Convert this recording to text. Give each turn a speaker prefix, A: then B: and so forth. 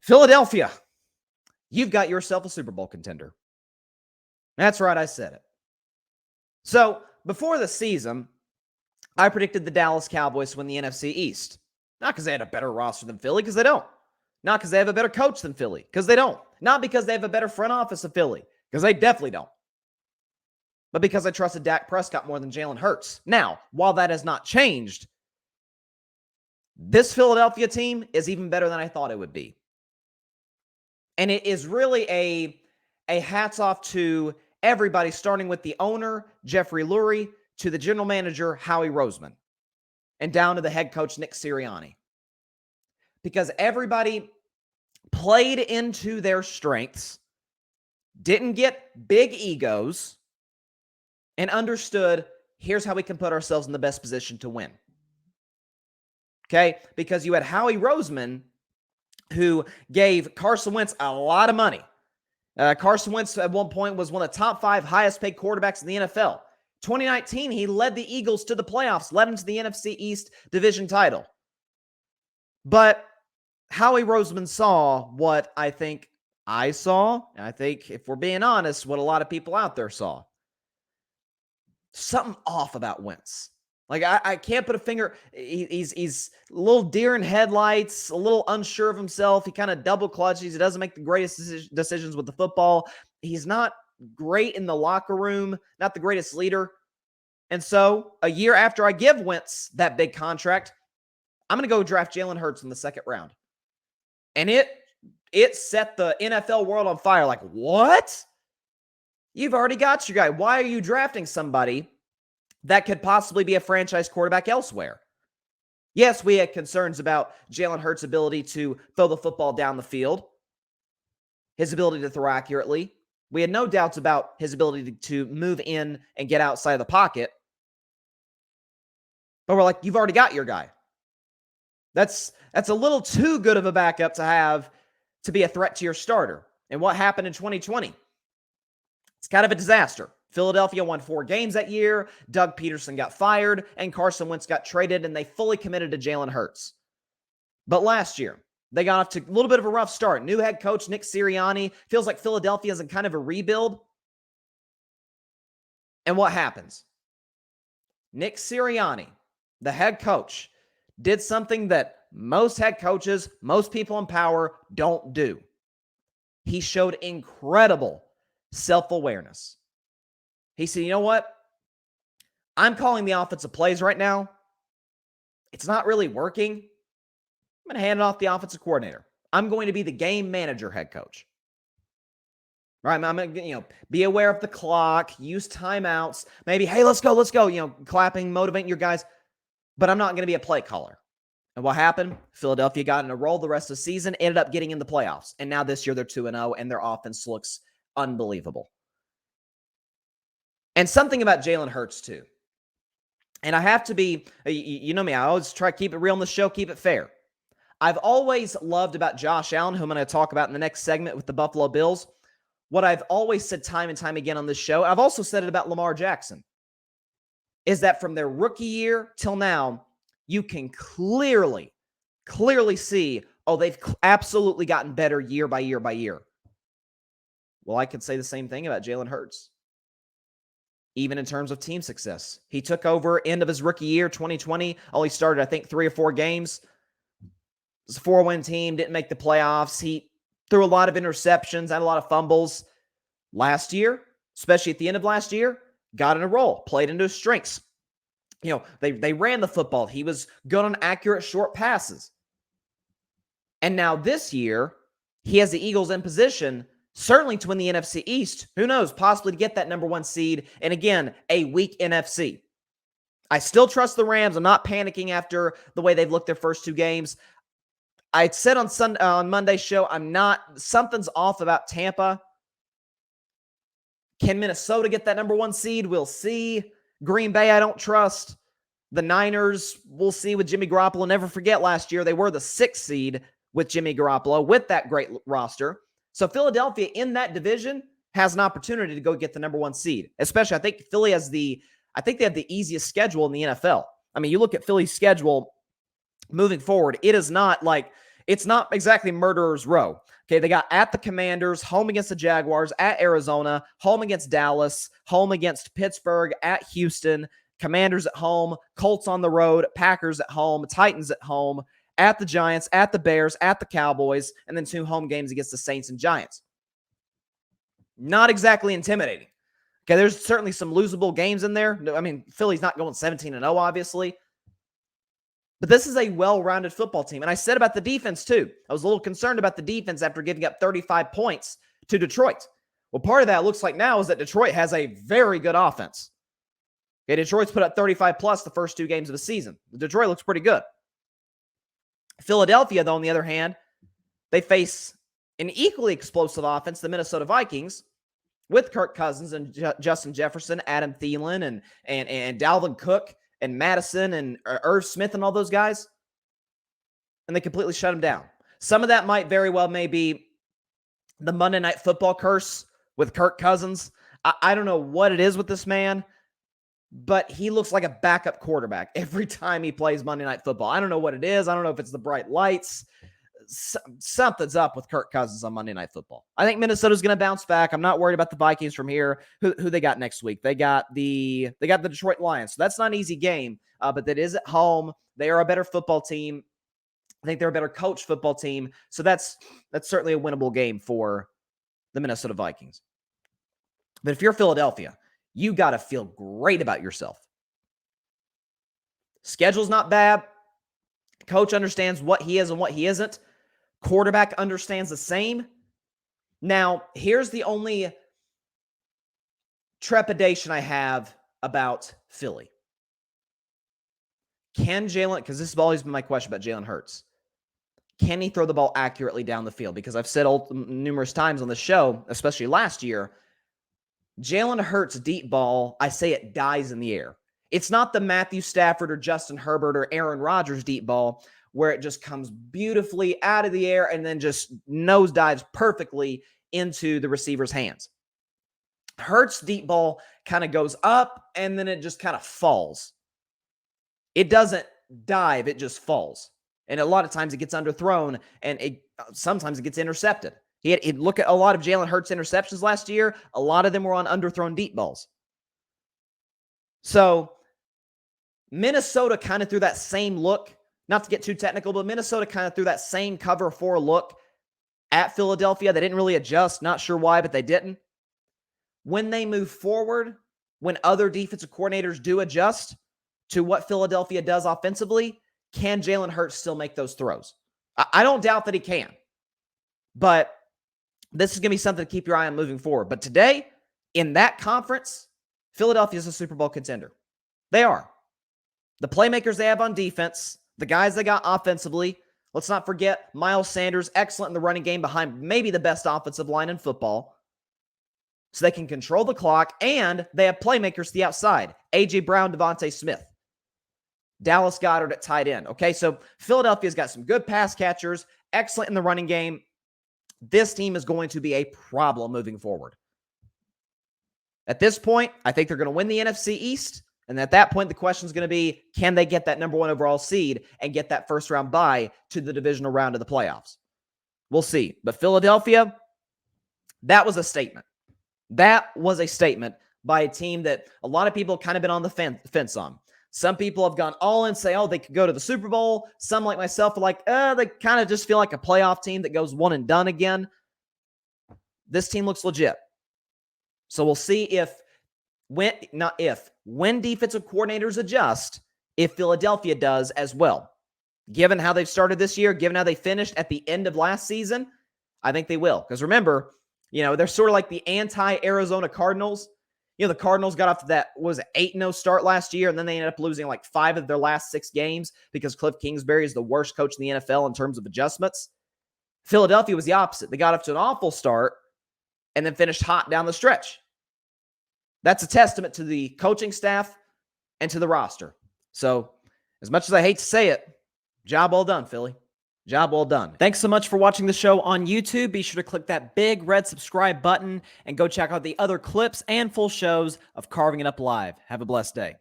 A: Philadelphia, you've got yourself a Super Bowl contender. That's right, I said it. So, before the season, I predicted the Dallas Cowboys to win the NFC East. Not because they had a better roster than Philly, because they don't. Not because they have a better coach than Philly, because they don't. Not because they have a better front office than Philly, because they definitely don't. But because I trusted Dak Prescott more than Jalen Hurts. Now, while that has not changed, this Philadelphia team is even better than I thought it would be. And it is really a hats off to everybody, starting with the owner, Jeffrey Lurie, to the general manager, Howie Roseman, and down to the head coach, Nick Sirianni. Because everybody played into their strengths, didn't get big egos, and understood, here's how we can put ourselves in the best position to win. Okay? Because you had Howie Roseman, who gave Carson Wentz a lot of money. Carson Wentz at one point was one of the top 5 highest paid quarterbacks in the NFL. 2019, he led the Eagles to the playoffs, led them to the NFC East division title. But Howie Roseman saw what I think I saw, and I think, if we're being honest, what a lot of people out there saw. Something off about Wentz. Like, I can't put a finger. He's a little deer in headlights, a little unsure of himself. He kind of double clutches. He doesn't make the greatest decisions with the football. He's not great in the locker room, not the greatest leader. And so, a year after I give Wentz that big contract, I'm going to go draft Jalen Hurts in the second round. And it set the NFL world on fire. Like, what? You've already got your guy. Why are you drafting somebody that could possibly be a franchise quarterback elsewhere? Yes, we had concerns about Jalen Hurts' ability to throw the football down the field, his ability to throw accurately. We had no doubts about his ability to move in and get outside of the pocket. But we're like, you've already got your guy. That's a little too good of a backup to have to be a threat to your starter. And what happened in 2020? It's kind of a disaster. Philadelphia won 4 games that year. Doug Peterson got fired, and Carson Wentz got traded, and they fully committed to Jalen Hurts. But last year, they got off to a little bit of a rough start. New head coach Nick Sirianni. Feels like Philadelphia is in kind of a rebuild. And what happens? Nick Sirianni, the head coach, did something that most head coaches, most people in power don't do. He showed incredible self-awareness. He said, you know what? I'm calling the offensive plays right now. It's not really working. I'm going to hand it off the offensive coordinator. I'm going to be the game manager head coach. Right? I'm going to, be aware of the clock, use timeouts, maybe, hey, let's go, clapping, motivating your guys. But I'm not going to be a play caller. And what happened? Philadelphia got in a roll the rest of the season, ended up getting in the playoffs. And now this year they're 2-0, and their offense looks unbelievable. And something about Jalen Hurts, too. And I have to be, you know me, I always try to keep it real on the show, keep it fair. I've always loved about Josh Allen, who I'm going to talk about in the next segment with the Buffalo Bills. What I've always said time and time again on this show, I've also said it about Lamar Jackson, is that from their rookie year till now, you can clearly see, they've absolutely gotten better year by year by year. Well, I could say the same thing about Jalen Hurts. Even in terms of team success. He took over end of his rookie year, 2020. Only started, I think, 3 or 4 games. It was a 4-win team, didn't make the playoffs. He threw a lot of interceptions, had a lot of fumbles. Last year, especially at the end of last year, got in a roll, played into his strengths. They ran the football. He was good on accurate short passes. And now this year, he has the Eagles in position, certainly to win the NFC East. Who knows? Possibly to get that number 1 seed. And again, a weak NFC. I still trust the Rams. I'm not panicking after the way they've looked their first 2 games. I said on Monday's show, something's off about Tampa. Can Minnesota get that number 1 seed? We'll see. Green Bay, I don't trust. The Niners, we'll see with Jimmy Garoppolo. Never forget last year, they were the 6th seed with Jimmy Garoppolo with that great roster. So Philadelphia in that division has an opportunity to go get the number 1 seed. Especially, I think Philly has they have the easiest schedule in the NFL. I mean, you look at Philly's schedule moving forward, it is not like It's not exactly murderer's row. Okay, they got at the Commanders, home against the Jaguars, at Arizona, home against Dallas, home against Pittsburgh, at Houston, Commanders at home, Colts on the road, Packers at home, Titans at home, at the Giants, at the Bears, at the Cowboys, and then 2 home games against the Saints and Giants. Not exactly intimidating. Okay, there's certainly some losable games in there. I mean, Philly's not going 17-0, obviously. But this is a well-rounded football team. And I said about the defense, too. I was a little concerned about the defense after giving up 35 points to Detroit. Well, part of that looks like now is that Detroit has a very good offense. Okay, Detroit's put up 35-plus the first 2 games of the season. Detroit looks pretty good. Philadelphia, though, on the other hand, they face an equally explosive offense, the Minnesota Vikings, with Kirk Cousins and Justin Jefferson, Adam Thielen, and Dalvin Cook, and Madison, and Irv Smith, and all those guys. And they completely shut them down. Some of that might very well maybe the Monday Night Football curse with Kirk Cousins. I don't know what it is with this man, but he looks like a backup quarterback every time he plays Monday Night Football. I don't know what it is. I don't know if it's the bright lights. Something's up with Kirk Cousins on Monday Night Football. I think Minnesota's going to bounce back. I'm not worried about the Vikings from here. Who they got next week? They got the Detroit Lions. So that's not an easy game, but that is at home. They are a better football team. I think they're a better coached football team. So that's certainly a winnable game for the Minnesota Vikings. But if you're Philadelphia, you got to feel great about yourself. Schedule's not bad. Coach understands what he is and what he isn't. Quarterback understands the same. Now, here's the only trepidation I have about Philly. Can Jalen, because this has always been my question about Jalen Hurts, can he throw the ball accurately down the field? Because I've said numerous times on the show, especially last year, Jalen Hurts' deep ball, I say it dies in the air. It's not the Matthew Stafford or Justin Herbert or Aaron Rodgers deep ball where it just comes beautifully out of the air and then just nosedives perfectly into the receiver's hands. Hurts' deep ball kind of goes up and then it just kind of falls. It doesn't dive, it just falls. And a lot of times it gets underthrown and sometimes it gets intercepted. He'd look at a lot of Jalen Hurts interceptions last year. A lot of them were on underthrown deep balls. So Minnesota kind of threw that same look, not to get too technical, but Minnesota kind of threw that same cover 4 look at Philadelphia. They didn't really adjust. Not sure why, but they didn't. When they move forward, when other defensive coordinators do adjust to what Philadelphia does offensively, can Jalen Hurts still make those throws? I don't doubt that he can. But this is going to be something to keep your eye on moving forward. But today, in that conference, Philadelphia is a Super Bowl contender. They are. The playmakers they have on defense, the guys they got offensively. Let's not forget Miles Sanders, excellent in the running game behind maybe the best offensive line in football. So they can control the clock, and they have playmakers to the outside. A.J. Brown, Devontae Smith. Dallas Goedert at tight end. Okay, so Philadelphia's got some good pass catchers, excellent in the running game. This team is going to be a problem moving forward. At this point, I think they're going to win the NFC East. And at that point, the question is going to be, can they get that number 1 overall seed and get that first round bye to the divisional round of the playoffs? We'll see. But Philadelphia, that was a statement. That was a statement by a team that a lot of people have kind of been on the fence on. Some people have gone all in, say, oh, they could go to the Super Bowl. Some, like myself, are like, they kind of just feel like a playoff team that goes one and done again. This team looks legit. So we'll see when defensive coordinators adjust, if Philadelphia does as well. Given how they've started this year, given how they finished at the end of last season, I think they will. Because remember, they're sort of like the anti-Arizona Cardinals. The Cardinals got off to that, 8-0 start last year, and then they ended up losing like 5 of their last 6 games because Cliff Kingsbury is the worst coach in the NFL in terms of adjustments. Philadelphia was the opposite. They got off to an awful start and then finished hot down the stretch. That's a testament to the coaching staff and to the roster. So, as much as I hate to say it, job well done, Philly. Job well done. Thanks so much for watching the show on YouTube. Be sure to click that big red subscribe button and go check out the other clips and full shows of Carving It Up Live. Have a blessed day.